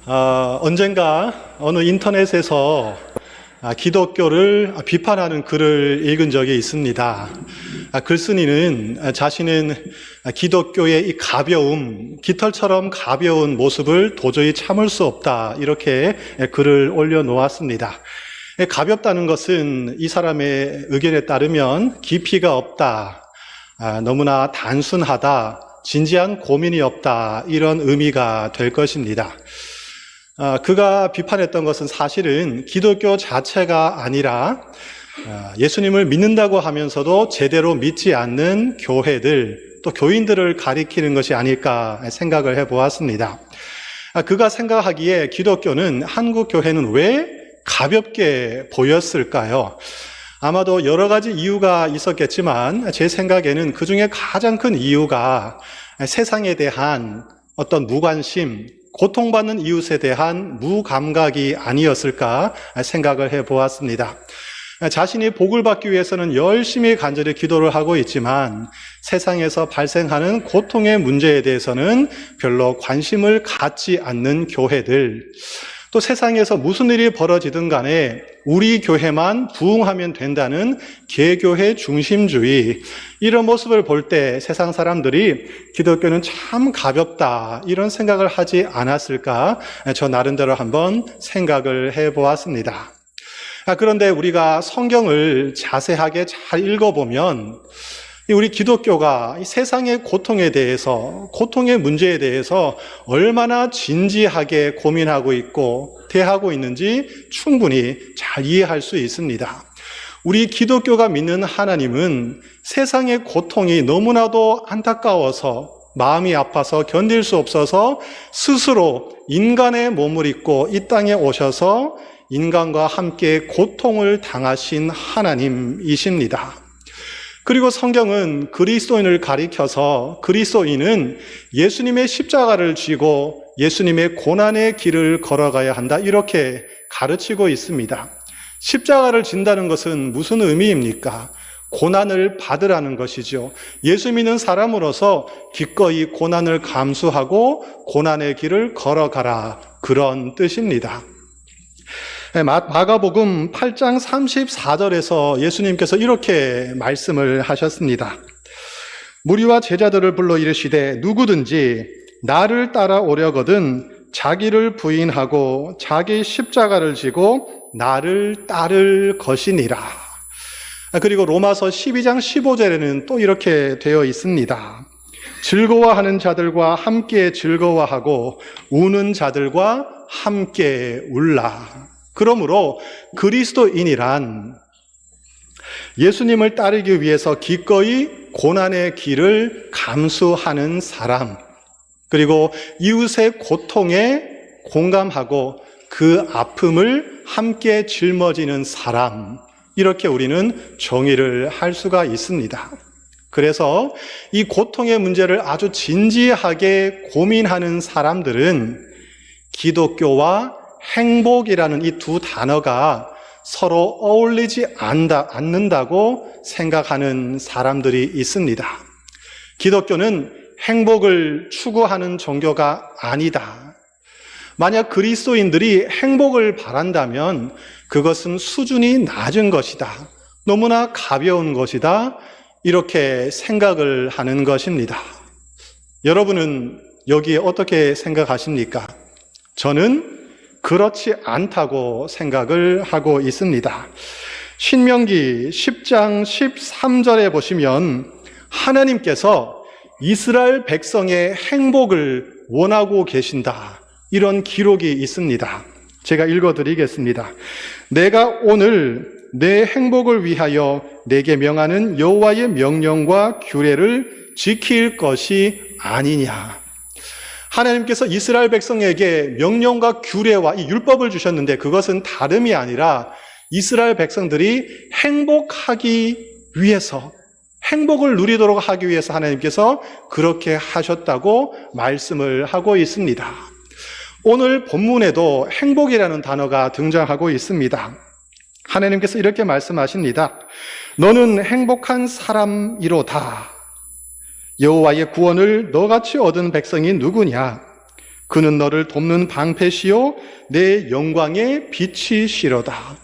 언젠가 어느 인터넷에서 기독교를 비판하는 글을 읽은 적이 있습니다. 글쓴이는 자신은 기독교의 이 가벼움, 깃털처럼 가벼운 모습을 도저히 참을 수 없다, 이렇게 글을 올려놓았습니다. 가볍다는 것은 이 사람의 의견에 따르면 깊이가 없다, 너무나 단순하다, 진지한 고민이 없다, 이런 의미가 될 것입니다. 그가 비판했던 것은 사실은 기독교 자체가 아니라 예수님을 믿는다고 하면서도 제대로 믿지 않는 교회들, 또 교인들을 가리키는 것이 아닐까 생각을 해보았습니다. 그가 생각하기에 기독교는, 한국 교회는 왜 가볍게 보였을까요? 아마도 여러 가지 이유가 있었겠지만 제 생각에는 그 중에 가장 큰 이유가 세상에 대한 어떤 무관심, 고통받는 이웃에 대한 무감각이 아니었을까 생각을 해보았습니다. 자신이 복을 받기 위해서는 열심히 간절히 기도를 하고 있지만 세상에서 발생하는 고통의 문제에 대해서는 별로 관심을 갖지 않는 교회들, 또 세상에서 무슨 일이 벌어지든 간에 우리 교회만 부흥하면 된다는 개교회 중심주의, 이런 모습을 볼 때 세상 사람들이 기독교는 참 가볍다, 이런 생각을 하지 않았을까, 저 나름대로 한번 생각을 해보았습니다. 그런데 우리가 성경을 자세하게 잘 읽어보면 우리 기독교가 이 세상의 고통에 대해서, 고통의 문제에 대해서 얼마나 진지하게 고민하고 있고 대하고 있는지 충분히 잘 이해할 수 있습니다. 우리 기독교가 믿는 하나님은 세상의 고통이 너무나도 안타까워서, 마음이 아파서 견딜 수 없어서 스스로 인간의 몸을 입고 이 땅에 오셔서 인간과 함께 고통을 당하신 하나님이십니다. 그리고 성경은 그리스도인을 가리켜서 그리스도인은 예수님의 십자가를 쥐고 예수님의 고난의 길을 걸어가야 한다, 이렇게 가르치고 있습니다. 십자가를 진다는 것은 무슨 의미입니까? 고난을 받으라는 것이죠. 예수 믿는 사람으로서 기꺼이 고난을 감수하고 고난의 길을 걸어가라, 그런 뜻입니다. 마가복음 8장 34절에서 예수님께서 이렇게 말씀을 하셨습니다. 무리와 제자들을 불러 이르시되 누구든지 나를 따라오려거든 자기를 부인하고 자기 십자가를 지고 나를 따를 것이니라. 그리고 로마서 12장 15절에는 또 이렇게 되어 있습니다. 즐거워하는 자들과 함께 즐거워하고 우는 자들과 함께 울라. 그러므로 그리스도인이란 예수님을 따르기 위해서 기꺼이 고난의 길을 감수하는 사람, 그리고 이웃의 고통에 공감하고 그 아픔을 함께 짊어지는 사람, 이렇게 우리는 정의를 할 수가 있습니다. 그래서 이 고통의 문제를 아주 진지하게 고민하는 사람들은 기독교와 행복이라는 이 두 단어가 서로 어울리지 않는다고 생각하는 사람들이 있습니다. 기독교는 행복을 추구하는 종교가 아니다. 만약 그리스도인들이 행복을 바란다면 그것은 수준이 낮은 것이다, 너무나 가벼운 것이다, 이렇게 생각을 하는 것입니다. 여러분은 여기에 어떻게 생각하십니까? 저는 그렇지 않다고 생각을 하고 있습니다. 신명기 10장 13절에 보시면 하나님께서 이스라엘 백성의 행복을 원하고 계신다, 이런 기록이 있습니다. 제가 읽어드리겠습니다. 내가 오늘 내 행복을 위하여 내게 명하는 여호와의 명령과 규례를 지킬 것이 아니냐. 하나님께서 이스라엘 백성에게 명령과 규례와 이 율법을 주셨는데 그것은 다름이 아니라 이스라엘 백성들이 행복하기 위해서, 행복을 누리도록 하기 위해서 하나님께서 그렇게 하셨다고 말씀을 하고 있습니다. 오늘 본문에도 행복이라는 단어가 등장하고 있습니다. 하나님께서 이렇게 말씀하십니다. 너는 행복한 사람이로다. 여호와의 구원을 너같이 얻은 백성이 누구냐? 그는 너를 돕는 방패시요 내 영광의 빛이시로다.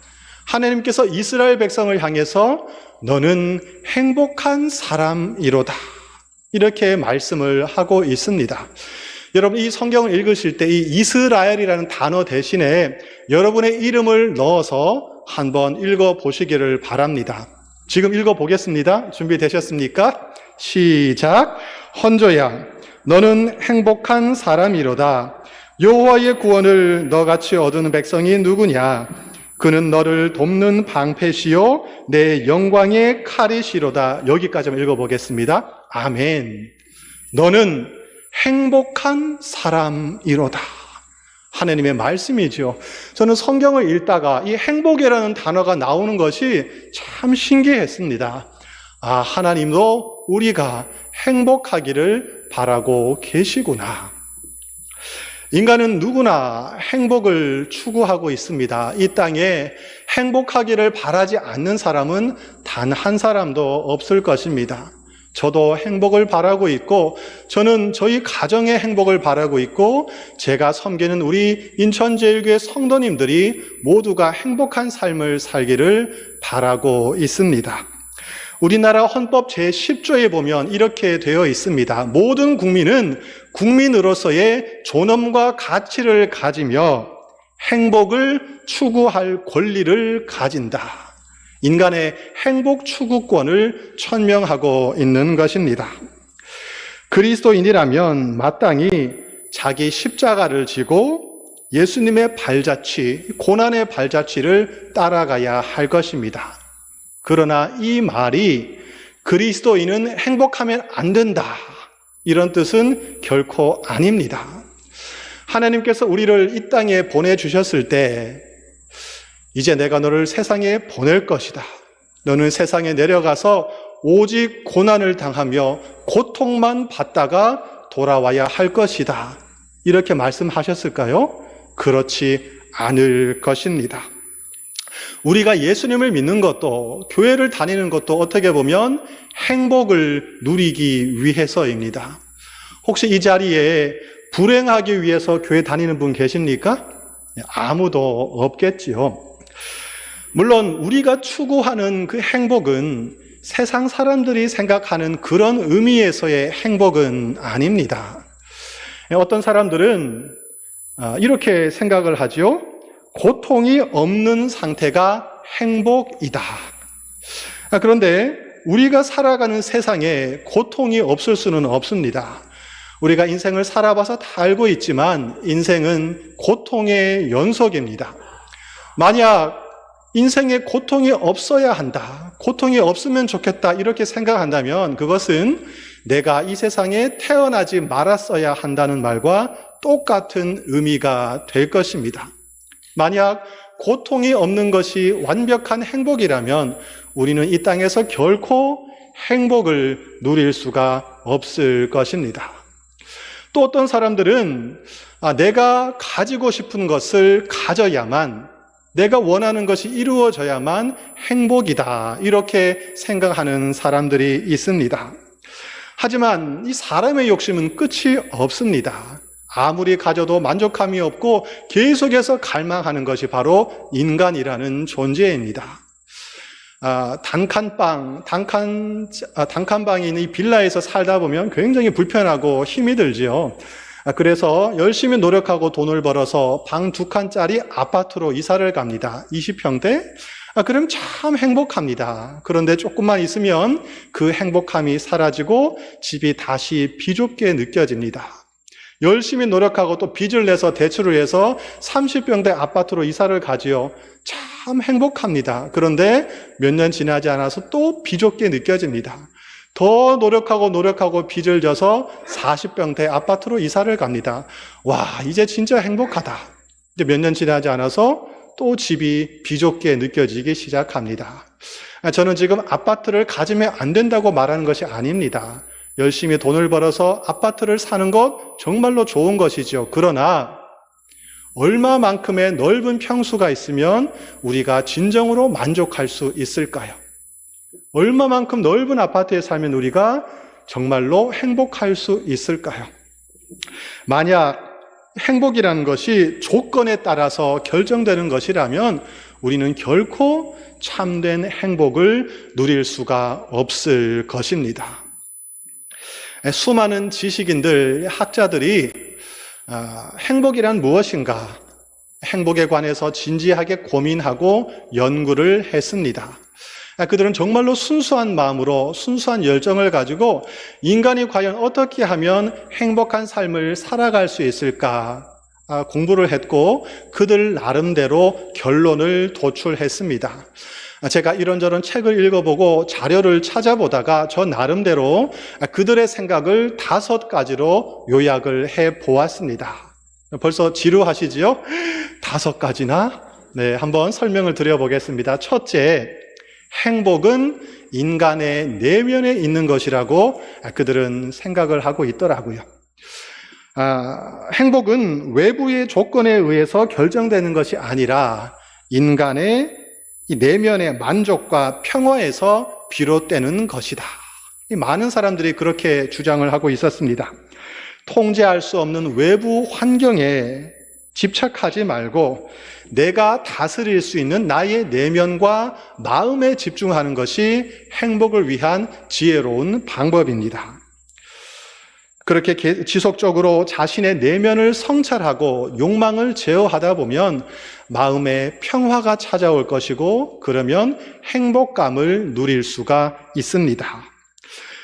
하나님께서 이스라엘 백성을 향해서 너는 행복한 사람이로다, 이렇게 말씀을 하고 있습니다. 여러분, 이 성경을 읽으실 때 이 이스라엘이라는 단어 대신에 여러분의 이름을 넣어서 한번 읽어보시기를 바랍니다. 지금 읽어보겠습니다. 준비되셨습니까? 시작. 헌조야, 너는 행복한 사람이로다. 여호와의 구원을 너같이 얻은 백성이 누구냐? 그는 너를 돕는 방패시요 내 영광의 칼이시로다. 여기까지 한번 읽어보겠습니다. 아멘. 너는 행복한 사람이로다. 하나님의 말씀이죠. 저는 성경을 읽다가 이 행복이라는 단어가 나오는 것이 참 신기했습니다. 아, 하나님도 우리가 행복하기를 바라고 계시구나. 인간은 누구나 행복을 추구하고 있습니다. 이 땅에 행복하기를 바라지 않는 사람은 단 한 사람도 없을 것입니다. 저도 행복을 바라고 있고, 저는 저희 가정의 행복을 바라고 있고, 제가 섬기는 우리 인천제일교회 성도님들이 모두가 행복한 삶을 살기를 바라고 있습니다. 우리나라 헌법 제10조에 보면 이렇게 되어 있습니다. 모든 국민은 국민으로서의 존엄과 가치를 가지며 행복을 추구할 권리를 가진다. 인간의 행복 추구권을 천명하고 있는 것입니다. 그리스도인이라면 마땅히 자기 십자가를 지고 예수님의 발자취, 고난의 발자취를 따라가야 할 것입니다. 그러나 이 말이 그리스도인은 행복하면 안 된다, 이런 뜻은 결코 아닙니다. 하나님께서 우리를 이 땅에 보내주셨을 때 이제 내가 너를 세상에 보낼 것이다. 너는 세상에 내려가서 오직 고난을 당하며 고통만 받다가 돌아와야 할 것이다. 이렇게 말씀하셨을까요? 그렇지 않을 것입니다. 우리가 예수님을 믿는 것도, 교회를 다니는 것도 어떻게 보면 행복을 누리기 위해서입니다. 혹시 이 자리에 불행하기 위해서 교회 다니는 분 계십니까? 아무도 없겠지요. 물론 우리가 추구하는 그 행복은 세상 사람들이 생각하는 그런 의미에서의 행복은 아닙니다. 어떤 사람들은 이렇게 생각을 하죠. 고통이 없는 상태가 행복이다. 그런데 우리가 살아가는 세상에 고통이 없을 수는 없습니다. 우리가 인생을 살아봐서 다 알고 있지만 인생은 고통의 연속입니다. 만약 인생에 고통이 없어야 한다, 고통이 없으면 좋겠다, 이렇게 생각한다면 그것은 내가 이 세상에 태어나지 말았어야 한다는 말과 똑같은 의미가 될 것입니다. 만약 고통이 없는 것이 완벽한 행복이라면 우리는 이 땅에서 결코 행복을 누릴 수가 없을 것입니다. 또 어떤 사람들은 내가 가지고 싶은 것을 가져야만, 내가 원하는 것이 이루어져야만 행복이다, 이렇게 생각하는 사람들이 있습니다. 하지만 이 사람의 욕심은 끝이 없습니다. 아무리 가져도 만족함이 없고 계속해서 갈망하는 것이 바로 인간이라는 존재입니다. 단칸방에 있는 이 빌라에서 살다 보면 굉장히 불편하고 힘이 들지요. 그래서 열심히 노력하고 돈을 벌어서 방 2칸짜리 아파트로 이사를 갑니다. 20평대. 그럼 참 행복합니다. 그런데 조금만 있으면 그 행복함이 사라지고 집이 다시 비좁게 느껴집니다. 열심히 노력하고 또 빚을 내서 대출을 해서 30평대 아파트로 이사를 가지요. 참 행복합니다. 그런데 몇 년 지나지 않아서 또 비좁게 느껴집니다. 더 노력하고 빚을 져서 40평대 아파트로 이사를 갑니다. 와, 이제 진짜 행복하다. 이제 몇 년 지나지 않아서 또 집이 비좁게 느껴지기 시작합니다. 저는 지금 아파트를 가지면 안 된다고 말하는 것이 아닙니다. 열심히 돈을 벌어서 아파트를 사는 것 정말로 좋은 것이죠. 그러나 얼마만큼의 넓은 평수가 있으면 우리가 진정으로 만족할 수 있을까요? 얼마만큼 넓은 아파트에 살면 우리가 정말로 행복할 수 있을까요? 만약 행복이라는 것이 조건에 따라서 결정되는 것이라면 우리는 결코 참된 행복을 누릴 수가 없을 것입니다. 수많은 지식인들, 학자들이 행복이란 무엇인가, 행복에 관해서 진지하게 고민하고 연구를 했습니다. 그들은 정말로 순수한 마음으로 순수한 열정을 가지고 인간이 과연 어떻게 하면 행복한 삶을 살아갈 수 있을까 공부를 했고 그들 나름대로 결론을 도출했습니다. 제가 이런저런 책을 읽어보고 자료를 찾아보다가 저 나름대로 그들의 생각을 5가지로 요약을 해보았습니다. 벌써 지루하시지요? 5가지나? 네, 한번 설명을 드려보겠습니다. 첫째, 행복은 인간의 내면에 있는 것이라고 그들은 생각을 하고 있더라고요. 행복은 외부의 조건에 의해서 결정되는 것이 아니라 인간의 이 내면의 만족과 평화에서 비롯되는 것이다. 많은 사람들이 그렇게 주장을 하고 있었습니다. 통제할 수 없는 외부 환경에 집착하지 말고 내가 다스릴 수 있는 나의 내면과 마음에 집중하는 것이 행복을 위한 지혜로운 방법입니다. 그렇게 지속적으로 자신의 내면을 성찰하고 욕망을 제어하다 보면 마음에 평화가 찾아올 것이고 그러면 행복감을 누릴 수가 있습니다.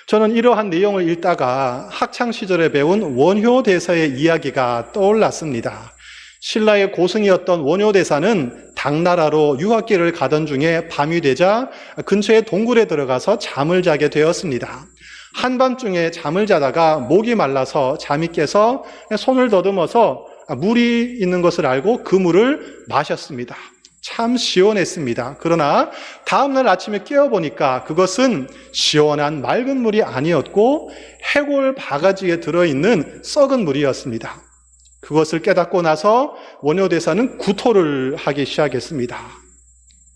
저는 이러한 내용을 읽다가 학창시절에 배운 원효대사의 이야기가 떠올랐습니다. 신라의 고승이었던 원효대사는 당나라로 유학길을 가던 중에 밤이 되자 근처의 동굴에 들어가서 잠을 자게 되었습니다. 한밤중에 잠을 자다가 목이 말라서 잠이 깨서 손을 더듬어서 물이 있는 것을 알고 그 물을 마셨습니다. 참 시원했습니다. 그러나 다음날 아침에 깨어보니까 그것은 시원한 맑은 물이 아니었고 해골 바가지에 들어있는 썩은 물이었습니다. 그것을 깨닫고 나서 원효대사는 구토를 하기 시작했습니다.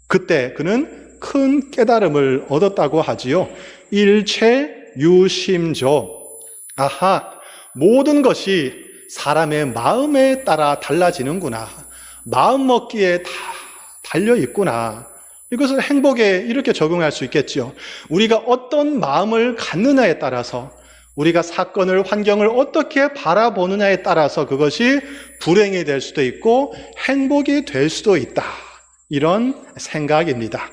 그때 그는 큰 깨달음을 얻었다고 하지요. 일체유심조. 아하, 모든 것이 사람의 마음에 따라 달라지는구나. 마음 먹기에 다 달려 있구나. 이것을 행복에 이렇게 적용할 수 있겠지요. 우리가 어떤 마음을 갖느냐에 따라서 우리가 사건을, 환경을 어떻게 바라보느냐에 따라서 그것이 불행이 될 수도 있고 행복이 될 수도 있다. 이런 생각입니다.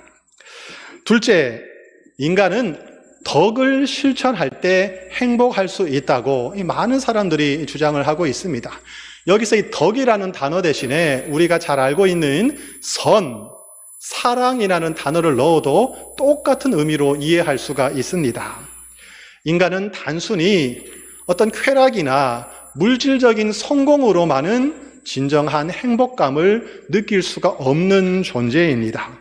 둘째, 인간은 덕을 실천할 때 행복할 수 있다고 많은 사람들이 주장을 하고 있습니다. 여기서 이 덕이라는 단어 대신에 우리가 잘 알고 있는 선, 사랑이라는 단어를 넣어도 똑같은 의미로 이해할 수가 있습니다. 인간은 단순히 어떤 쾌락이나 물질적인 성공으로만은 진정한 행복감을 느낄 수가 없는 존재입니다.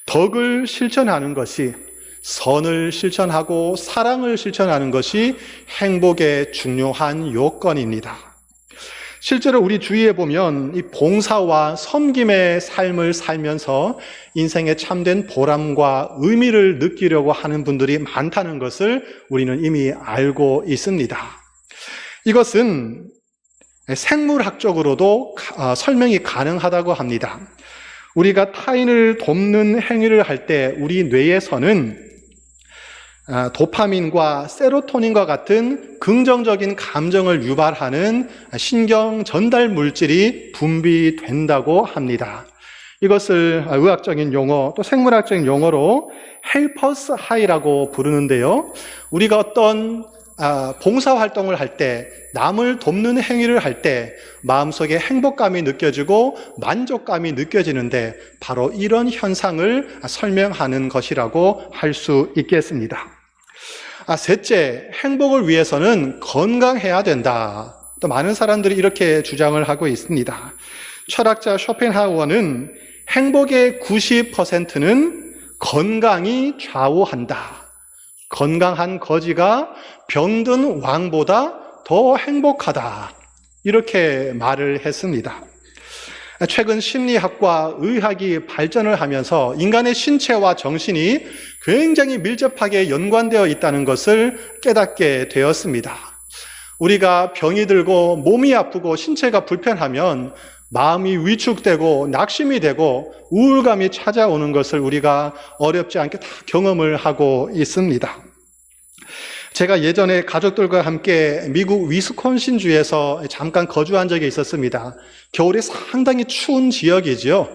덕을 실천하는 것이, 선을 실천하고 사랑을 실천하는 것이 행복의 중요한 요건입니다. 실제로 우리 주위에 보면 이 봉사와 섬김의 삶을 살면서 인생의 참된 보람과 의미를 느끼려고 하는 분들이 많다는 것을 우리는 이미 알고 있습니다. 이것은 생물학적으로도 설명이 가능하다고 합니다. 우리가 타인을 돕는 행위를 할 때 우리 뇌에서는 도파민과 세로토닌과 같은 긍정적인 감정을 유발하는 신경 전달 물질이 분비된다고 합니다. 이것을 의학적인 용어 또 생물학적인 용어로 헬퍼스 하이라고 부르는데요. 우리가 어떤 봉사활동을 할 때, 남을 돕는 행위를 할 때 마음속에 행복감이 느껴지고 만족감이 느껴지는데 바로 이런 현상을 설명하는 것이라고 할 수 있겠습니다. 셋째, 행복을 위해서는 건강해야 된다. 또 많은 사람들이 이렇게 주장을 하고 있습니다. 철학자 쇼펜하우어는 행복의 90%는 건강이 좌우한다. 건강한 거지가 병든 왕보다 더 행복하다. 이렇게 말을 했습니다. 최근 심리학과 의학이 발전을 하면서 인간의 신체와 정신이 굉장히 밀접하게 연관되어 있다는 것을 깨닫게 되었습니다. 우리가 병이 들고 몸이 아프고 신체가 불편하면 마음이 위축되고 낙심이 되고 우울감이 찾아오는 것을 우리가 어렵지 않게 다 경험을 하고 있습니다. 제가 예전에 가족들과 함께 미국 위스콘신주에서 잠깐 거주한 적이 있었습니다. 겨울에 상당히 추운 지역이지요.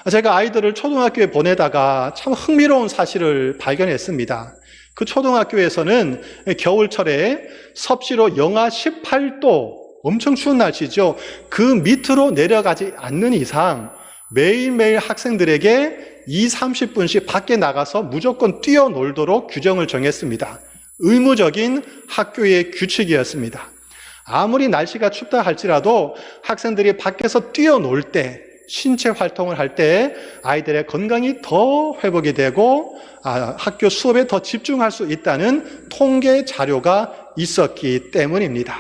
제가 아이들을 초등학교에 보내다가 참 흥미로운 사실을 발견했습니다. 그 초등학교에서는 겨울철에 섭씨로 영하 18도, 엄청 추운 날씨죠. 그 밑으로 내려가지 않는 이상 매일매일 학생들에게 30분씩 밖에 나가서 무조건 뛰어놀도록 규정을 정했습니다. 의무적인 학교의 규칙이었습니다. 아무리 날씨가 춥다 할지라도 학생들이 밖에서 뛰어놀 때, 신체 활동을 할 때 아이들의 건강이 더 회복이 되고 학교 수업에 더 집중할 수 있다는 통계 자료가 있었기 때문입니다.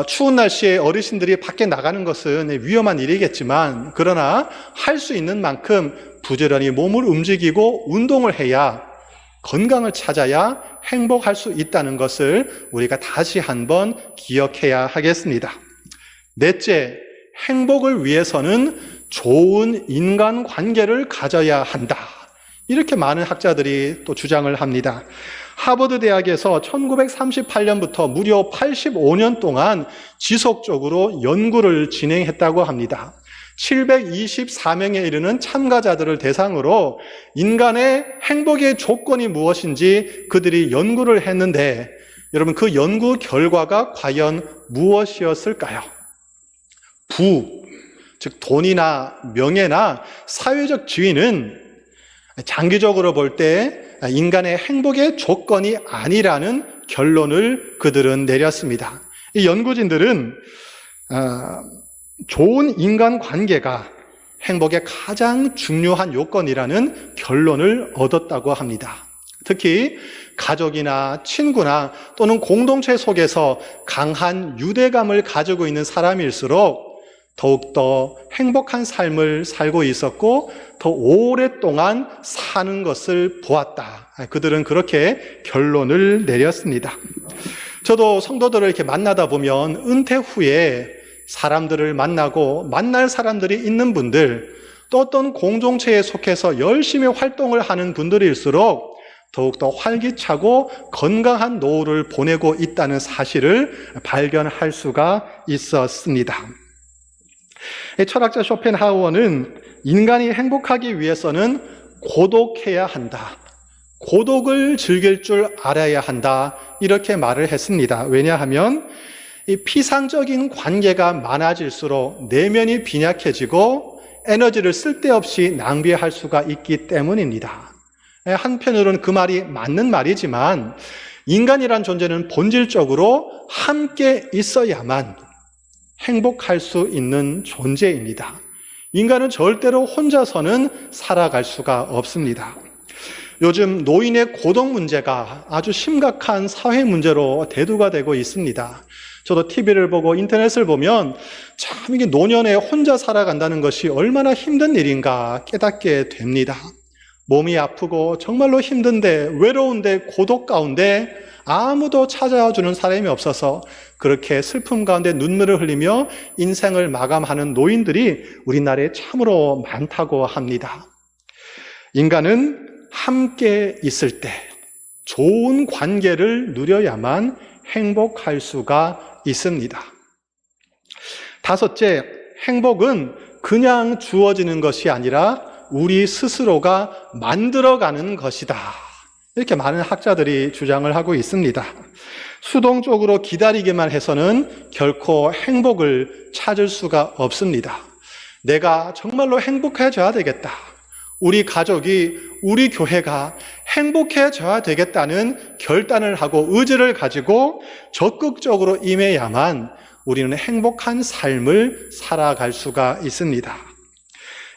추운 날씨에 어르신들이 밖에 나가는 것은 위험한 일이겠지만 그러나 할 수 있는 만큼 부지런히 몸을 움직이고 운동을 해야 건강을 찾아야 행복할 수 있다는 것을 우리가 다시 한번 기억해야 하겠습니다. 넷째, 행복을 위해서는 좋은 인간관계를 가져야 한다. 이렇게 많은 학자들이 또 주장을 합니다. 하버드 대학에서 1938년부터 무려 85년 동안 지속적으로 연구를 진행했다고 합니다. 724명에 이르는 참가자들을 대상으로 인간의 행복의 조건이 무엇인지 그들이 연구를 했는데 여러분 그 연구 결과가 과연 무엇이었을까요? 즉 돈이나 명예나 사회적 지위는 장기적으로 볼 때 인간의 행복의 조건이 아니라는 결론을 그들은 내렸습니다. 이 연구진들은 좋은 인간관계가 행복의 가장 중요한 요건이라는 결론을 얻었다고 합니다. 특히 가족이나 친구나 또는 공동체 속에서 강한 유대감을 가지고 있는 사람일수록 더욱더 행복한 삶을 살고 있었고 더 오랫동안 사는 것을 보았다. 그들은 그렇게 결론을 내렸습니다. 저도 성도들을 이렇게 만나다 보면 은퇴 후에 사람들을 만나고 만날 사람들이 있는 분들 또 어떤 공동체에 속해서 열심히 활동을 하는 분들일수록 더욱더 활기차고 건강한 노후를 보내고 있다는 사실을 발견할 수가 있었습니다. 철학자 쇼펜하우어는 인간이 행복하기 위해서는 고독해야 한다. 고독을 즐길 줄 알아야 한다. 이렇게 말을 했습니다. 왜냐하면 이 피상적인 관계가 많아질수록 내면이 빈약해지고 에너지를 쓸데없이 낭비할 수가 있기 때문입니다. 한편으로는 그 말이 맞는 말이지만 인간이란 존재는 본질적으로 함께 있어야만 행복할 수 있는 존재입니다. 인간은 절대로 혼자서는 살아갈 수가 없습니다. 요즘 노인의 고독 문제가 아주 심각한 사회 문제로 대두가 되고 있습니다. 저도 TV를 보고 인터넷을 보면 참 이게 노년에 혼자 살아간다는 것이 얼마나 힘든 일인가 깨닫게 됩니다. 몸이 아프고 정말로 힘든데 외로운데 고독 가운데 아무도 찾아와 주는 사람이 없어서 그렇게 슬픔 가운데 눈물을 흘리며 인생을 마감하는 노인들이 우리나라에 참으로 많다고 합니다. 인간은 함께 있을 때 좋은 관계를 누려야만 행복할 수가 있습니다. 다섯째, 행복은 그냥 주어지는 것이 아니라 우리 스스로가 만들어가는 것이다. 이렇게 많은 학자들이 주장을 하고 있습니다. 수동적으로 기다리기만 해서는 결코 행복을 찾을 수가 없습니다. 내가 정말로 행복해져야 되겠다. 우리 가족이, 우리 교회가 행복해져야 되겠다는 결단을 하고 의지를 가지고 적극적으로 임해야만 우리는 행복한 삶을 살아갈 수가 있습니다.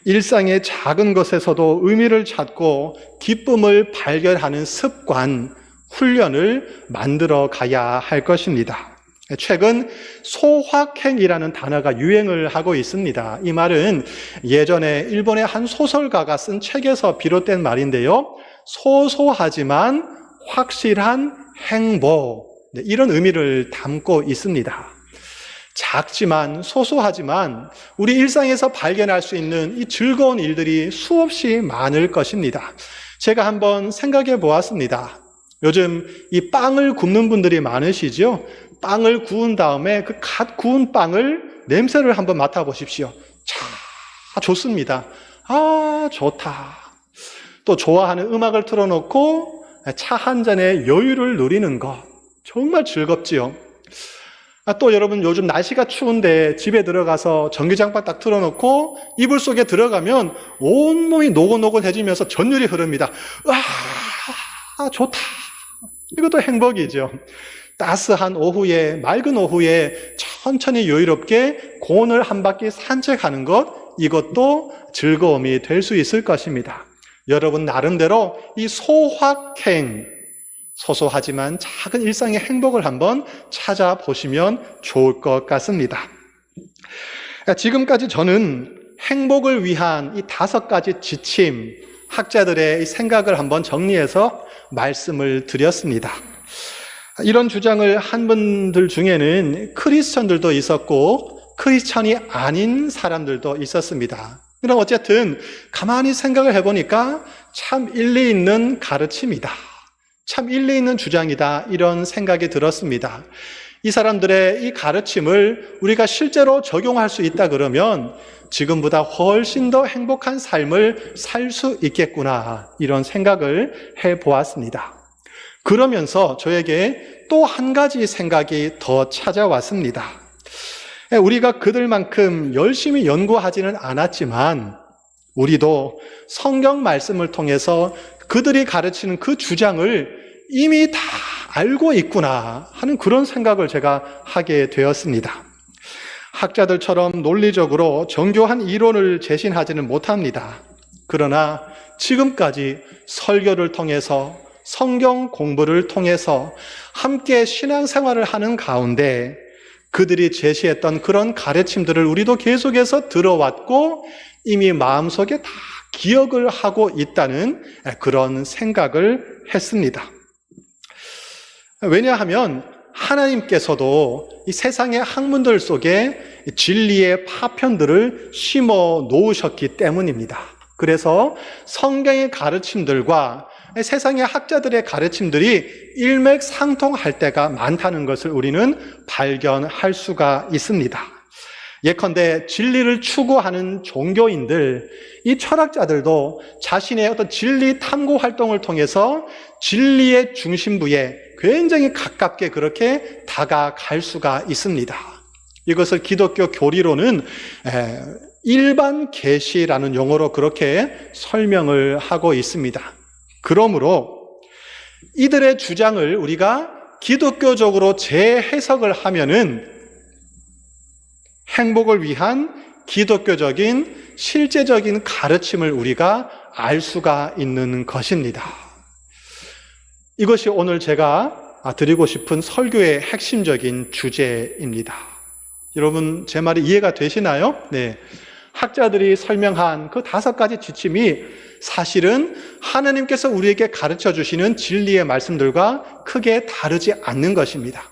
일상의 작은 것에서도 의미를 찾고 기쁨을 발견하는 습관, 훈련을 만들어 가야 할 것입니다. 최근 소확행이라는 단어가 유행을 하고 있습니다. 이 말은 예전에 일본의 한 소설가가 쓴 책에서 비롯된 말인데요. 소소하지만 확실한 행복, 네, 이런 의미를 담고 있습니다. 작지만 소소하지만 우리 일상에서 발견할 수 있는 이 즐거운 일들이 수없이 많을 것입니다. 제가 한번 생각해 보았습니다. 요즘 이 빵을 굽는 분들이 많으시죠? 빵을 구운 다음에 그 갓 구운 빵을 냄새를 한번 맡아보십시오. 참 좋습니다. 아, 좋다. 또 좋아하는 음악을 틀어놓고 차 한 잔의 여유를 누리는 것. 정말 즐겁지요. 또 여러분 요즘 날씨가 추운데 집에 들어가서 전기장판 딱 틀어놓고 이불 속에 들어가면 온몸이 노곤노곤해지면서 전율이 흐릅니다. 와, 좋다. 이것도 행복이죠. 따스한 오후에, 맑은 오후에 천천히 여유롭게 공원을 한 바퀴 산책하는 것, 이것도 즐거움이 될 수 있을 것입니다. 여러분 나름대로 이 소확행, 소소하지만 작은 일상의 행복을 한번 찾아보시면 좋을 것 같습니다. 지금까지 저는 행복을 위한 이 5가지 지침, 학자들의 이 생각을 한번 정리해서 말씀을 드렸습니다. 이런 주장을 한 분들 중에는 크리스천들도 있었고 크리스천이 아닌 사람들도 있었습니다. 그럼 어쨌든 가만히 생각을 해보니까 참 일리 있는 가르침이다. 참 일리 있는 주장이다. 이런 생각이 들었습니다. 이 사람들의 이 가르침을 우리가 실제로 적용할 수 있다 그러면 지금보다 훨씬 더 행복한 삶을 살 수 있겠구나. 이런 생각을 해보았습니다. 그러면서 저에게 또 한 가지 생각이 더 찾아왔습니다. 우리가 그들만큼 열심히 연구하지는 않았지만 우리도 성경 말씀을 통해서 그들이 가르치는 그 주장을 이미 다 알고 있구나 하는 그런 생각을 제가 하게 되었습니다. 학자들처럼 논리적으로 정교한 이론을 제시하지는 못합니다. 그러나 지금까지 설교를 통해서 성경 공부를 통해서 함께 신앙생활을 하는 가운데 그들이 제시했던 그런 가르침들을 우리도 계속해서 들어왔고 이미 마음속에 다 기억을 하고 있다는 그런 생각을 했습니다. 왜냐하면 하나님께서도 이 세상의 학문들 속에 진리의 파편들을 심어 놓으셨기 때문입니다. 그래서 성경의 가르침들과 세상의 학자들의 가르침들이 일맥상통할 때가 많다는 것을 우리는 발견할 수가 있습니다. 예컨대 진리를 추구하는 종교인들, 이 철학자들도 자신의 어떤 진리 탐구 활동을 통해서 진리의 중심부에 굉장히 가깝게 그렇게 다가갈 수가 있습니다. 이것을 기독교 교리로는 일반 계시라는 용어로 그렇게 설명을 하고 있습니다. 그러므로 이들의 주장을 우리가 기독교적으로 재해석을 하면은 행복을 위한 기독교적인 실제적인 가르침을 우리가 알 수가 있는 것입니다. 이것이 오늘 제가 드리고 싶은 설교의 핵심적인 주제입니다. 여러분 제 말이 이해가 되시나요? 네. 학자들이 설명한 그 5가지 지침이 사실은 하나님께서 우리에게 가르쳐 주시는 진리의 말씀들과 크게 다르지 않는 것입니다.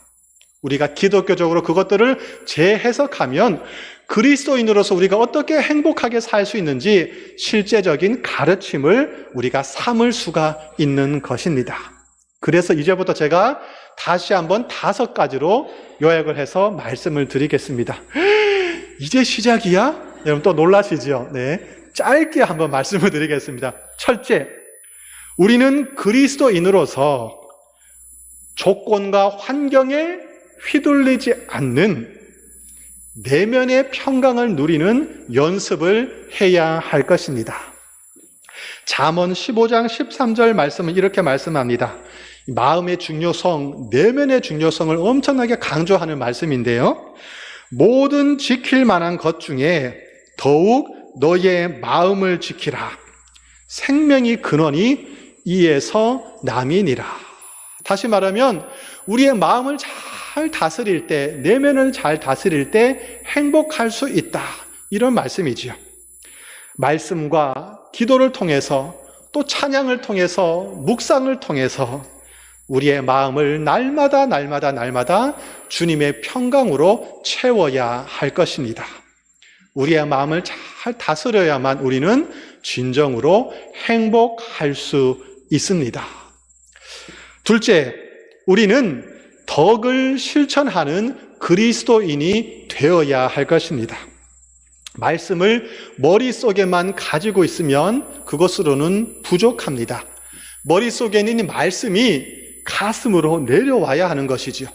우리가 기독교적으로 그것들을 재해석하면 그리스도인으로서 우리가 어떻게 행복하게 살 수 있는지 실제적인 가르침을 우리가 삼을 수가 있는 것입니다. 그래서 이제부터 제가 다시 한번 5가지로 요약을 해서 말씀을 드리겠습니다. 이제 시작이야? 여러분 또 놀라시죠? 네. 짧게 한번 말씀을 드리겠습니다. 첫째, 우리는 그리스도인으로서 조건과 환경에 휘둘리지 않는 내면의 평강을 누리는 연습을 해야 할 것입니다. 잠언 15장 13절 말씀은 이렇게 말씀합니다. 마음의 중요성, 내면의 중요성을 엄청나게 강조하는 말씀인데요. 모든 지킬 만한 것 중에 더욱 너의 마음을 지키라. 생명이 근원이 이에서 남이니라. 다시 말하면 우리의 마음을 잘 다스릴 때, 내면을 잘 다스릴 때 행복할 수 있다. 이런 말씀이지요. 말씀과 기도를 통해서 또 찬양을 통해서 묵상을 통해서 우리의 마음을 날마다 주님의 평강으로 채워야 할 것입니다. 우리의 마음을 잘 다스려야만 우리는 진정으로 행복할 수 있습니다. 둘째, 우리는 덕을 실천하는 그리스도인이 되어야 할 것입니다. 말씀을 머릿속에만 가지고 있으면 그것으로는 부족합니다. 머릿속에는 이 말씀이 가슴으로 내려와야 하는 것이지요.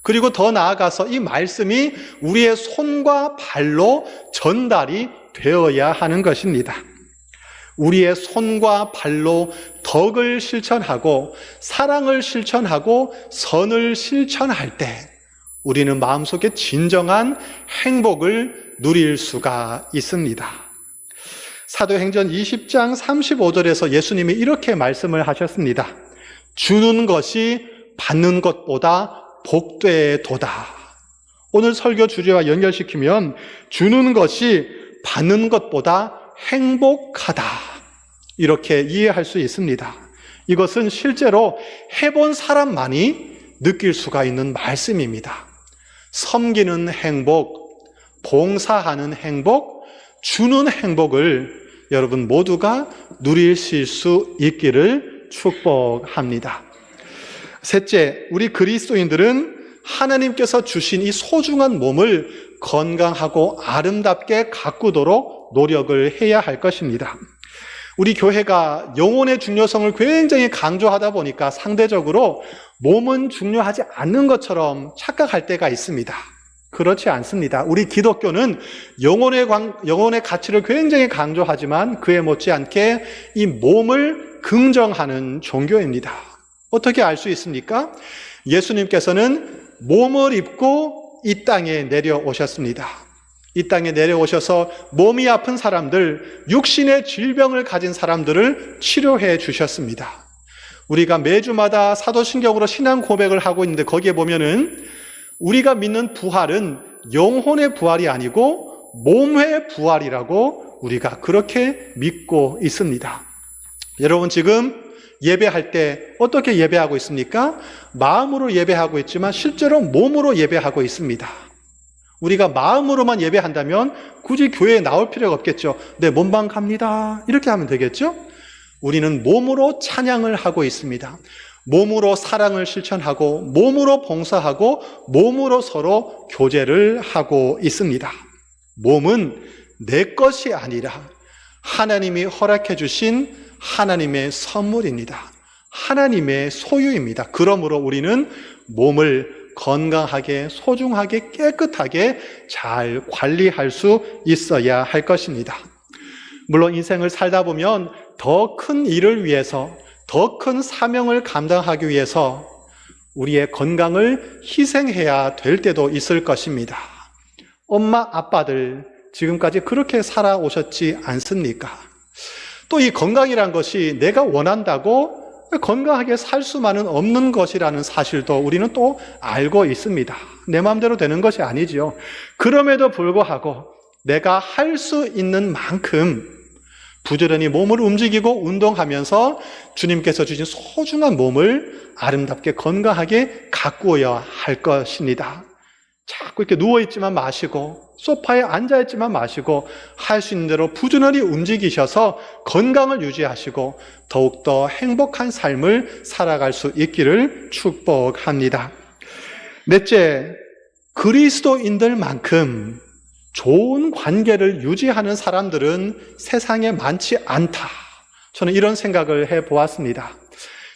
그리고 더 나아가서 이 말씀이 우리의 손과 발로 전달이 되어야 하는 것입니다. 우리의 손과 발로 덕을 실천하고 사랑을 실천하고 선을 실천할 때 우리는 마음속에 진정한 행복을 누릴 수가 있습니다. 사도행전 20장 35절에서 예수님이 이렇게 말씀을 하셨습니다. 주는 것이 받는 것보다 복되도다. 오늘 설교 주제와 연결시키면 주는 것이 받는 것보다 행복하다. 이렇게 이해할 수 있습니다. 이것은 실제로 해본 사람만이 느낄 수가 있는 말씀입니다. 섬기는 행복, 봉사하는 행복, 주는 행복을 여러분 모두가 누리실 수 있기를 축복합니다. 셋째, 우리 그리스도인들은 하나님께서 주신 이 소중한 몸을 건강하고 아름답게 가꾸도록 노력을 해야 할 것입니다. 우리 교회가 영혼의 중요성을 굉장히 강조하다 보니까 상대적으로 몸은 중요하지 않는 것처럼 착각할 때가 있습니다. 그렇지 않습니다. 우리 기독교는 영혼의 가치를 굉장히 강조하지만 그에 못지않게 이 몸을 긍정하는 종교입니다. 어떻게 알 수 있습니까? 예수님께서는 몸을 입고 이 땅에 내려오셨습니다. 이 땅에 내려오셔서 몸이 아픈 사람들, 육신의 질병을 가진 사람들을 치료해 주셨습니다. 우리가 매주마다 사도신경으로 신앙 고백을 하고 있는데 거기에 보면은 우리가 믿는 부활은 영혼의 부활이 아니고 몸의 부활이라고 우리가 그렇게 믿고 있습니다. 여러분 지금 예배할 때 어떻게 예배하고 있습니까? 마음으로 예배하고 있지만 실제로 몸으로 예배하고 있습니다. 우리가 마음으로만 예배한다면 굳이 교회에 나올 필요가 없겠죠. 네, 몸방 갑니다. 이렇게 하면 되겠죠? 우리는 몸으로 찬양을 하고 있습니다. 몸으로 사랑을 실천하고 몸으로 봉사하고 몸으로 서로 교제를 하고 있습니다. 몸은 내 것이 아니라 하나님이 허락해 주신 하나님의 선물입니다. 하나님의 소유입니다. 그러므로 우리는 몸을 건강하게, 소중하게, 깨끗하게 잘 관리할 수 있어야 할 것입니다. 물론 인생을 살다 보면 더 큰 일을 위해서, 더 큰 사명을 감당하기 위해서 우리의 건강을 희생해야 될 때도 있을 것입니다. 엄마, 아빠들 지금까지 그렇게 살아오셨지 않습니까? 또 이 건강이란 것이 내가 원한다고 건강하게 살 수만은 없는 것이라는 사실도 우리는 또 알고 있습니다. 내 마음대로 되는 것이 아니지요. 그럼에도 불구하고 내가 할 수 있는 만큼 부지런히 몸을 움직이고 운동하면서 주님께서 주신 소중한 몸을 아름답게 건강하게 가꾸어야 할 것입니다. 자꾸 이렇게 누워있지만 마시고 소파에 앉아있지만 마시고 할 수 있는 대로 부지런히 움직이셔서 건강을 유지하시고 더욱더 행복한 삶을 살아갈 수 있기를 축복합니다. 넷째, 그리스도인들만큼 좋은 관계를 유지하는 사람들은 세상에 많지 않다. 저는 이런 생각을 해보았습니다.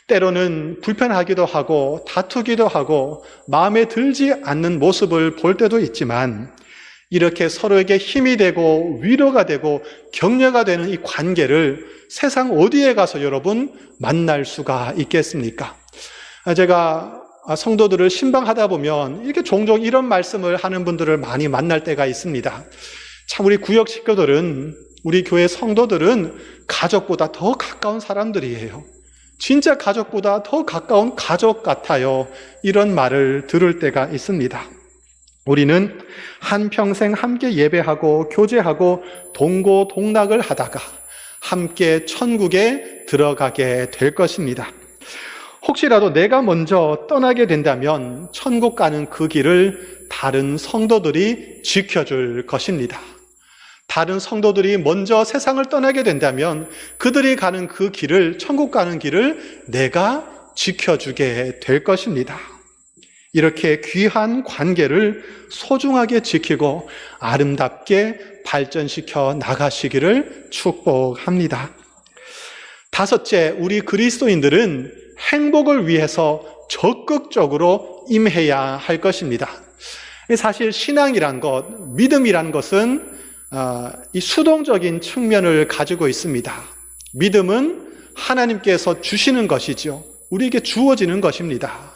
때로는 불편하기도 하고 다투기도 하고 마음에 들지 않는 모습을 볼 때도 있지만 이렇게 서로에게 힘이 되고 위로가 되고 격려가 되는 이 관계를 세상 어디에 가서 여러분 만날 수가 있겠습니까? 제가 성도들을 신방하다 보면 이렇게 종종 이런 말씀을 하는 분들을 많이 만날 때가 있습니다. 참 우리 구역 식구들은, 우리 교회 성도들은 가족보다 더 가까운 사람들이에요. 진짜 가족보다 더 가까운 가족 같아요. 이런 말을 들을 때가 있습니다. 우리는 한평생 함께 예배하고 교제하고 동고동락을 하다가 함께 천국에 들어가게 될 것입니다. 혹시라도 내가 먼저 떠나게 된다면 천국 가는 그 길을 다른 성도들이 지켜줄 것입니다. 다른 성도들이 먼저 세상을 떠나게 된다면 그들이 가는 그 길을, 천국 가는 길을 내가 지켜주게 될 것입니다. 이렇게 귀한 관계를 소중하게 지키고 아름답게 발전시켜 나가시기를 축복합니다. 다섯째, 우리 그리스도인들은 행복을 위해서 적극적으로 임해야 할 것입니다. 사실 신앙이란 것, 믿음이란 것은 이 수동적인 측면을 가지고 있습니다. 믿음은 하나님께서 주시는 것이죠. 우리에게 주어지는 것입니다.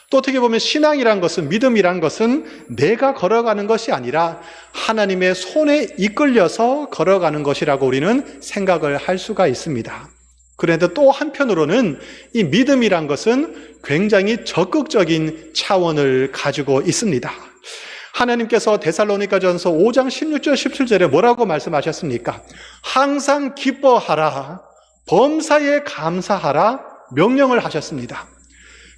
또 어떻게 보면 신앙이란 것은, 믿음이란 것은 내가 걸어가는 것이 아니라 하나님의 손에 이끌려서 걸어가는 것이라고 우리는 생각을 할 수가 있습니다. 그런데 또 한편으로는 이 믿음이란 것은 굉장히 적극적인 차원을 가지고 있습니다. 하나님께서 데살로니가전서 5장 16절 17절에 뭐라고 말씀하셨습니까? 항상 기뻐하라, 범사에 감사하라 명령을 하셨습니다.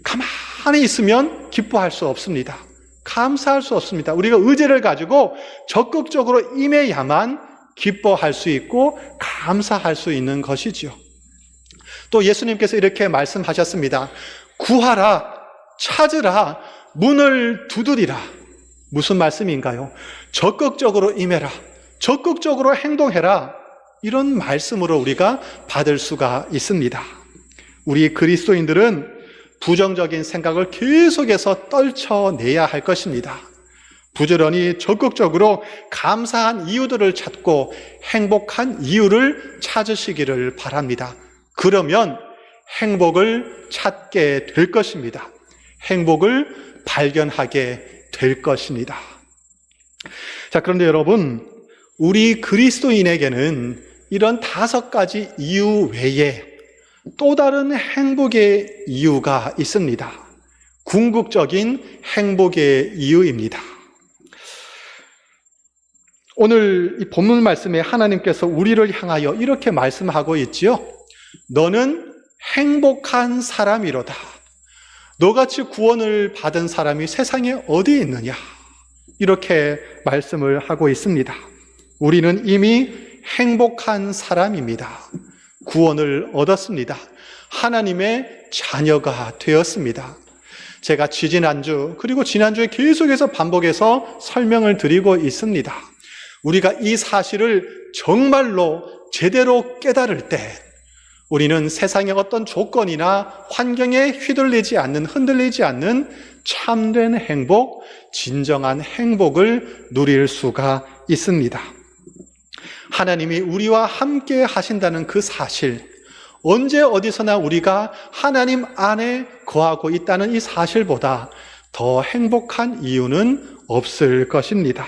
가만히 있으면 기뻐할 수 없습니다. 감사할 수 없습니다. 우리가 의지를 가지고 적극적으로 임해야만 기뻐할 수 있고 감사할 수 있는 것이지요. 또 예수님께서 이렇게 말씀하셨습니다. 구하라, 찾으라, 문을 두드리라. 무슨 말씀인가요? 적극적으로 임해라, 적극적으로 행동해라. 이런 말씀으로 우리가 받을 수가 있습니다. 우리 그리스도인들은 부정적인 생각을 계속해서 떨쳐내야 할 것입니다. 부지런히 적극적으로 감사한 이유들을 찾고 행복한 이유를 찾으시기를 바랍니다. 그러면 행복을 찾게 될 것입니다. 행복을 발견하게 될 것입니다. 자, 그런데 여러분, 우리 그리스도인에게는 이런 5가지 이유 외에 또 다른 행복의 이유가 있습니다. 궁극적인 행복의 이유입니다. 오늘 이 본문 말씀에 하나님께서 우리를 향하여 이렇게 말씀하고 있지요. 너는 행복한 사람이로다. 너같이 구원을 받은 사람이 세상에 어디 있느냐? 이렇게 말씀을 하고 있습니다. 우리는 이미 행복한 사람입니다. 구원을 얻었습니다. 하나님의 자녀가 되었습니다. 제가 지지난주 그리고 지난주에 계속해서 반복해서 설명을 드리고 있습니다. 우리가 이 사실을 정말로 제대로 깨달을 때 우리는 세상의 어떤 조건이나 환경에 휘둘리지 않는, 흔들리지 않는 참된 행복, 진정한 행복을 누릴 수가 있습니다. 하나님이 우리와 함께 하신다는 그 사실, 언제 어디서나 우리가 하나님 안에 거하고 있다는 이 사실보다 더 행복한 이유는 없을 것입니다.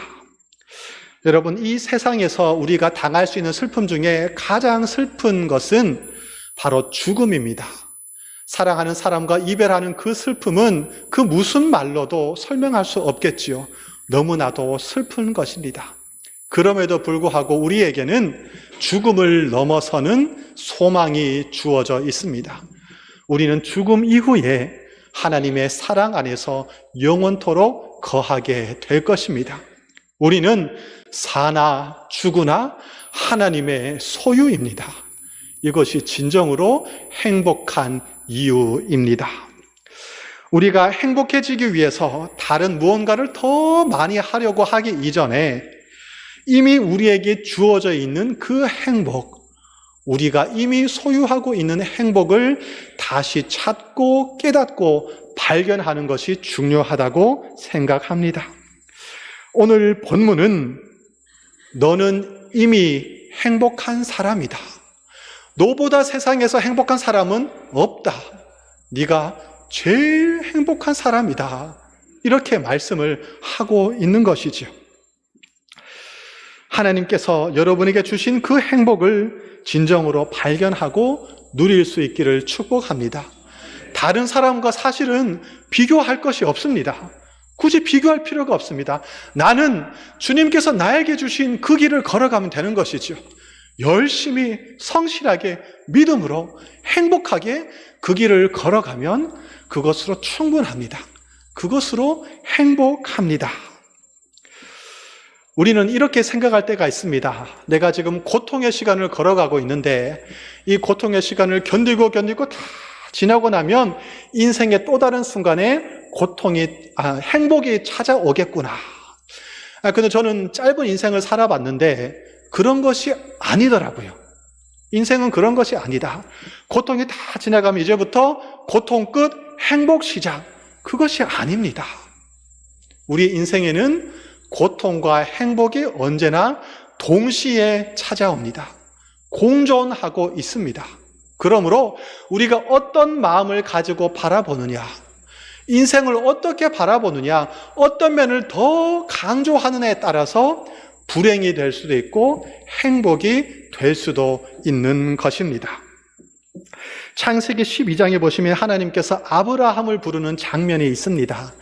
여러분, 이 세상에서 우리가 당할 수 있는 슬픔 중에 가장 슬픈 것은 바로 죽음입니다. 사랑하는 사람과 이별하는 그 슬픔은 그 무슨 말로도 설명할 수 없겠지요. 너무나도 슬픈 것입니다. 그럼에도 불구하고 우리에게는 죽음을 넘어서는 소망이 주어져 있습니다. 우리는 죽음 이후에 하나님의 사랑 안에서 영원토록 거하게 될 것입니다. 우리는 사나 죽으나 하나님의 소유입니다. 이것이 진정으로 행복한 이유입니다. 우리가 행복해지기 위해서 다른 무언가를 더 많이 하려고 하기 이전에 이미 우리에게 주어져 있는 그 행복, 우리가 이미 소유하고 있는 행복을 다시 찾고 깨닫고 발견하는 것이 중요하다고 생각합니다. 오늘 본문은 너는 이미 행복한 사람이다. 너보다 세상에서 행복한 사람은 없다. 네가 제일 행복한 사람이다. 이렇게 말씀을 하고 있는 것이죠. 하나님께서 여러분에게 주신 그 행복을 진정으로 발견하고 누릴 수 있기를 축복합니다. 다른 사람과 사실은 비교할 것이 없습니다. 굳이 비교할 필요가 없습니다. 나는 주님께서 나에게 주신 그 길을 걸어가면 되는 것이죠. 열심히 성실하게 믿음으로 행복하게 그 길을 걸어가면 그것으로 충분합니다. 그것으로 행복합니다. 우리는 이렇게 생각할 때가 있습니다. 내가 지금 고통의 시간을 걸어가고 있는데 이 고통의 시간을 견디고 다 지나고 나면 인생의 또 다른 순간에 행복이 찾아오겠구나. 근데 저는 짧은 인생을 살아봤는데 그런 것이 아니더라고요. 인생은 그런 것이 아니다. 고통이 다 지나가면 이제부터 고통 끝, 행복 시작. 그것이 아닙니다. 우리 인생에는 고통과 행복이 언제나 동시에 찾아옵니다. 공존하고 있습니다. 그러므로 우리가 어떤 마음을 가지고 바라보느냐, 인생을 어떻게 바라보느냐, 어떤 면을 더 강조하느냐에 따라서 불행이 될 수도 있고 행복이 될 수도 있는 것입니다. 창세기 12장에 보시면 하나님께서 아브라함을 부르는 장면이 있습니다.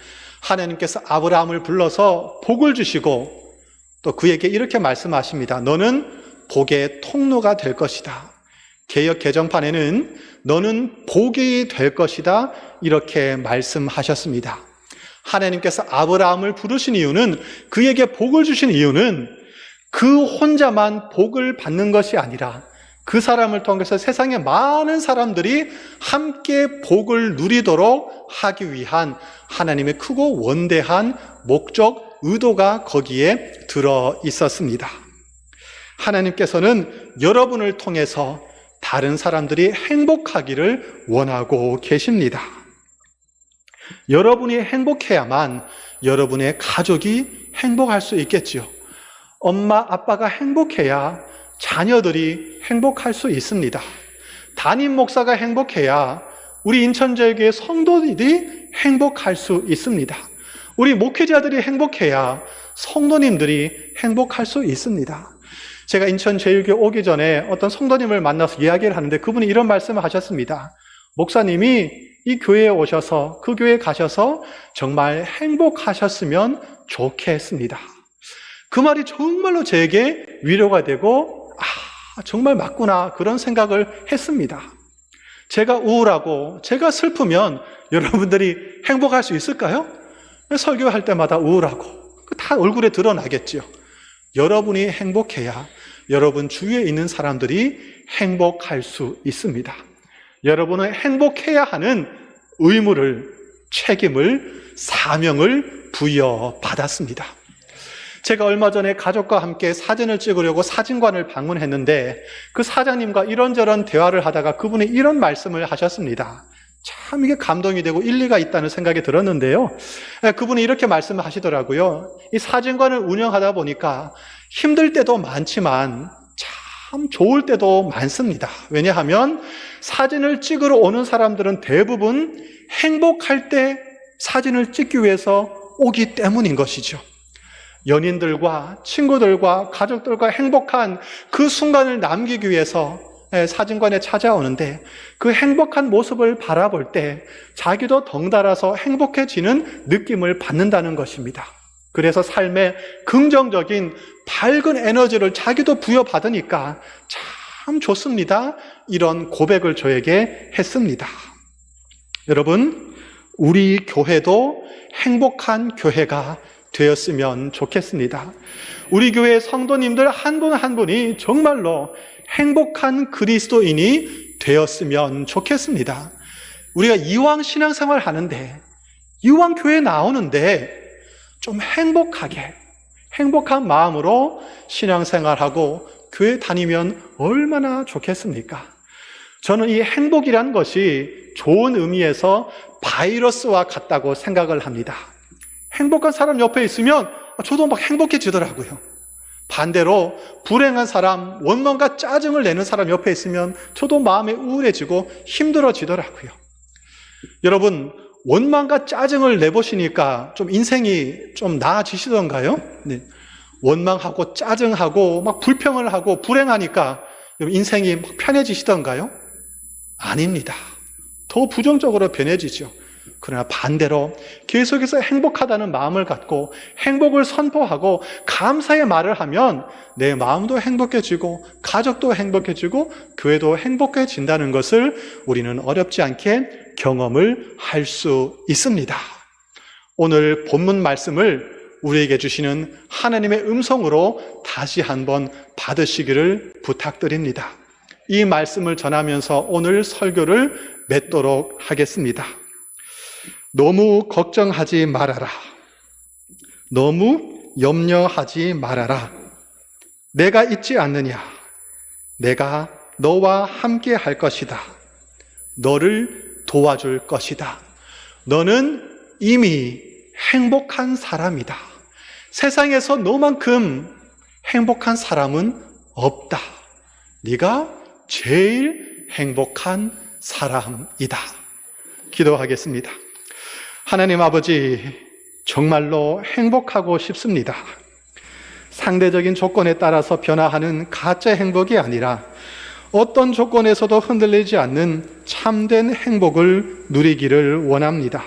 하나님께서 아브라함을 불러서 복을 주시고 또 그에게 이렇게 말씀하십니다. 너는 복의 통로가 될 것이다. 개역 개정판에는 너는 복이 될 것이다. 이렇게 말씀하셨습니다. 하나님께서 아브라함을 부르신 이유는, 그에게 복을 주신 이유는 그 혼자만 복을 받는 것이 아니라 그 사람을 통해서 세상의 많은 사람들이 함께 복을 누리도록 하기 위한 하나님의 크고 원대한 목적, 의도가 거기에 들어 있었습니다. 하나님께서는 여러분을 통해서 다른 사람들이 행복하기를 원하고 계십니다. 여러분이 행복해야만 여러분의 가족이 행복할 수 있겠지요. 엄마, 아빠가 행복해야 자녀들이 행복할 수 있습니다. 담임 목사가 행복해야 우리 인천제일교회 성도들이 행복할 수 있습니다. 우리 목회자들이 행복해야 성도님들이 행복할 수 있습니다. 제가 인천제일교회 오기 전에 어떤 성도님을 만나서 이야기를 하는데 그분이 이런 말씀을 하셨습니다. 목사님이 이 교회에 오셔서 그 교회에 가셔서 정말 행복하셨으면 좋겠습니다. 그 말이 정말로 제게 위로가 되고 정말 맞구나 그런 생각을 했습니다. 제가 우울하고 제가 슬프면 여러분들이 행복할 수 있을까요? 설교할 때마다 우울하고 다 얼굴에 드러나겠죠. 여러분이 행복해야 여러분 주위에 있는 사람들이 행복할 수 있습니다. 여러분은 행복해야 하는 의무를, 책임을, 사명을 부여받았습니다. 제가 얼마 전에 가족과 함께 사진을 찍으려고 사진관을 방문했는데 그 사장님과 이런저런 대화를 하다가 그분이 이런 말씀을 하셨습니다. 참 이게 감동이 되고 일리가 있다는 생각이 들었는데요. 그분이 이렇게 말씀을 하시더라고요. 이 사진관을 운영하다 보니까 힘들 때도 많지만 참 좋을 때도 많습니다. 왜냐하면 사진을 찍으러 오는 사람들은 대부분 행복할 때 사진을 찍기 위해서 오기 때문인 것이죠. 연인들과 친구들과 가족들과 행복한 그 순간을 남기기 위해서 사진관에 찾아오는데 그 행복한 모습을 바라볼 때 자기도 덩달아서 행복해지는 느낌을 받는다는 것입니다. 그래서 삶에 긍정적인 밝은 에너지를 자기도 부여받으니까 참 좋습니다. 이런 고백을 저에게 했습니다. 여러분, 우리 교회도 행복한 교회가 되었으면 좋겠습니다. 우리 교회 성도님들 한 분 한 분이 정말로 행복한 그리스도인이 되었으면 좋겠습니다. 우리가 이왕 신앙생활 하는데, 이왕 교회 나오는데 좀 행복하게, 행복한 마음으로 신앙생활하고 교회 다니면 얼마나 좋겠습니까? 저는 이 행복이란 것이 좋은 의미에서 바이러스와 같다고 생각을 합니다. 행복한 사람 옆에 있으면 저도 막 행복해지더라고요. 반대로 불행한 사람, 원망과 짜증을 내는 사람 옆에 있으면 저도 마음이 우울해지고 힘들어지더라고요. 여러분, 원망과 짜증을 내보시니까 좀 인생이 좀 나아지시던가요? 네. 원망하고 짜증하고 막 불평을 하고 불행하니까 인생이 막 편해지시던가요? 아닙니다. 더 부정적으로 변해지죠. 그러나 반대로 계속해서 행복하다는 마음을 갖고 행복을 선포하고 감사의 말을 하면 내 마음도 행복해지고 가족도 행복해지고 교회도 행복해진다는 것을 우리는 어렵지 않게 경험을 할 수 있습니다. 오늘 본문 말씀을 우리에게 주시는 하나님의 음성으로 다시 한번 받으시기를 부탁드립니다. 이 말씀을 전하면서 오늘 설교를 맺도록 하겠습니다. 너무 걱정하지 말아라. 너무 염려하지 말아라. 내가 있지 않느냐? 내가 너와 함께 할 것이다. 너를 도와줄 것이다. 너는 이미 행복한 사람이다. 세상에서 너만큼 행복한 사람은 없다. 네가 제일 행복한 사람이다. 기도하겠습니다. 하나님 아버지, 정말로 행복하고 싶습니다. 상대적인 조건에 따라서 변화하는 가짜 행복이 아니라 어떤 조건에서도 흔들리지 않는 참된 행복을 누리기를 원합니다.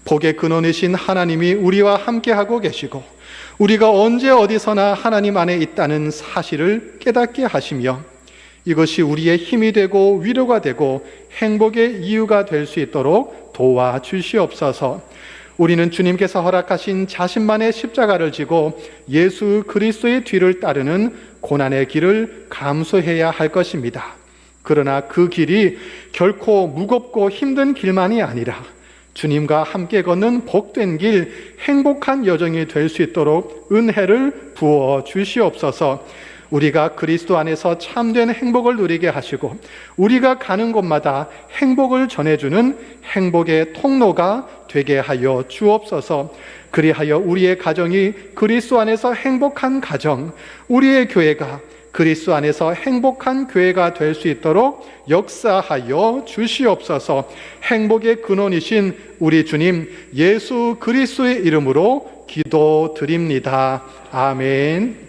복의 근원이신 하나님이 우리와 함께하고 계시고 우리가 언제 어디서나 하나님 안에 있다는 사실을 깨닫게 하시며 이것이 우리의 힘이 되고 위로가 되고 행복의 이유가 될 수 있도록 도와주시옵소서. 우리는 주님께서 허락하신 자신만의 십자가를 지고 예수 그리스도의 뒤를 따르는 고난의 길을 감수해야 할 것입니다. 그러나 그 길이 결코 무겁고 힘든 길만이 아니라 주님과 함께 걷는 복된 길, 행복한 여정이 될 수 있도록 은혜를 부어 주시옵소서. 우리가 그리스도 안에서 참된 행복을 누리게 하시고 우리가 가는 곳마다 행복을 전해주는 행복의 통로가 되게 하여 주옵소서. 그리하여 우리의 가정이 그리스도 안에서 행복한 가정, 우리의 교회가 그리스도 안에서 행복한 교회가 될 수 있도록 역사하여 주시옵소서. 행복의 근원이신 우리 주님 예수 그리스도의 이름으로 기도드립니다. 아멘.